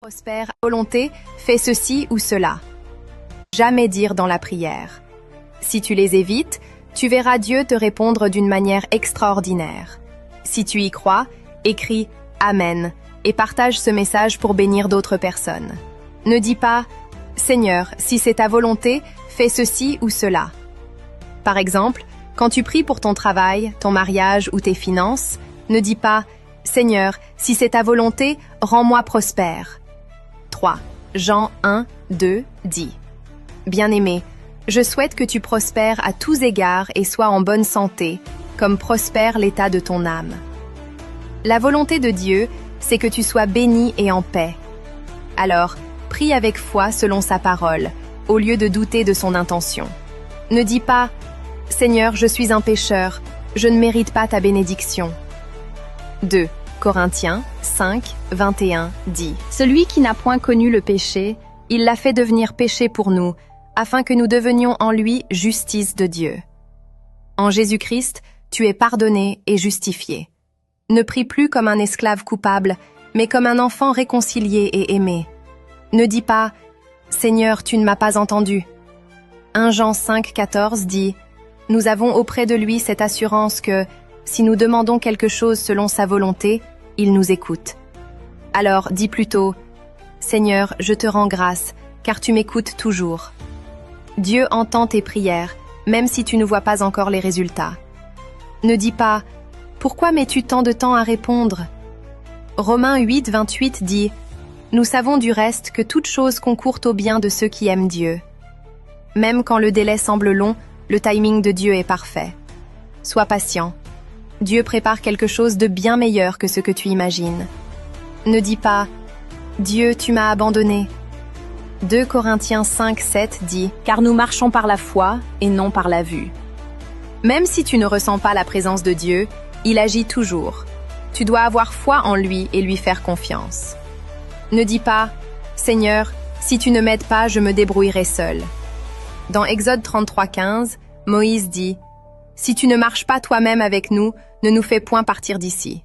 Prospère à volonté, fais ceci ou cela. Jamais dire dans la prière. Si tu les évites, tu verras Dieu te répondre d'une manière extraordinaire. Si tu y crois, écris « Amen » et partage ce message pour bénir d'autres personnes. Ne dis pas « Seigneur, si c'est ta volonté, fais ceci ou cela ». Par exemple, quand tu pries pour ton travail, ton mariage ou tes finances, ne dis pas « Seigneur, si c'est ta volonté, rends-moi prospère ». 3. Jean 1, 2 dit « Bien-aimé, je souhaite que tu prospères à tous égards et sois en bonne santé, comme prospère l'état de ton âme. » La volonté de Dieu, c'est que tu sois béni et en paix. Alors, prie avec foi selon sa parole, au lieu de douter de son intention. Ne dis pas « Seigneur, je suis un pécheur, je ne mérite pas ta bénédiction. » 2. Corinthiens 5, 21 dit « Celui qui n'a point connu le péché, il l'a fait devenir péché pour nous, afin que nous devenions en lui justice de Dieu. » En Jésus-Christ, tu es pardonné et justifié. Ne prie plus comme un esclave coupable, mais comme un enfant réconcilié et aimé. Ne dis pas « Seigneur, tu ne m'as pas entendu. » 1 Jean 5, 14 dit « Nous avons auprès de lui cette assurance que, si nous demandons quelque chose selon sa volonté, il nous écoute. Alors dis plutôt « Seigneur, je te rends grâce, car tu m'écoutes toujours. » Dieu entend tes prières, même si tu ne vois pas encore les résultats. Ne dis pas « Pourquoi mets-tu tant de temps à répondre ?» Romains 8, 28 dit « Nous savons du reste que toute chose concourt au bien de ceux qui aiment Dieu. » Même quand le délai semble long, le timing de Dieu est parfait. Sois patient. Dieu prépare quelque chose de bien meilleur que ce que tu imagines. Ne dis pas « Dieu, tu m'as abandonné ». 2 Corinthiens 5, 7 dit « Car nous marchons par la foi et non par la vue. » Même si tu ne ressens pas la présence de Dieu, il agit toujours. Tu dois avoir foi en lui et lui faire confiance. Ne dis pas « Seigneur, si tu ne m'aides pas, je me débrouillerai seul. » Dans Exode 33, 15, Moïse dit « Si tu ne marches pas toi-même avec nous, ne nous fais point partir d'ici. »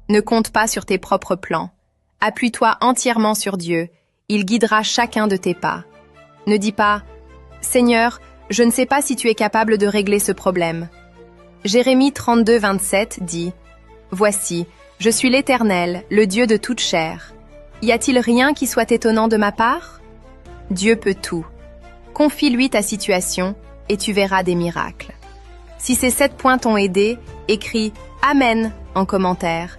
Ne compte pas sur tes propres plans. Appuie-toi entièrement sur Dieu. Il guidera chacun de tes pas. Ne dis pas « Seigneur, je ne sais pas si tu es capable de régler ce problème. » Jérémie 32, 27 dit « Voici, je suis l'Éternel, le Dieu de toute chair. Y a-t-il rien qui soit étonnant de ma part? Dieu peut tout. Confie-lui ta situation et tu verras des miracles. » Si ces 7 points t'ont aidé, écris « Amen » en commentaire.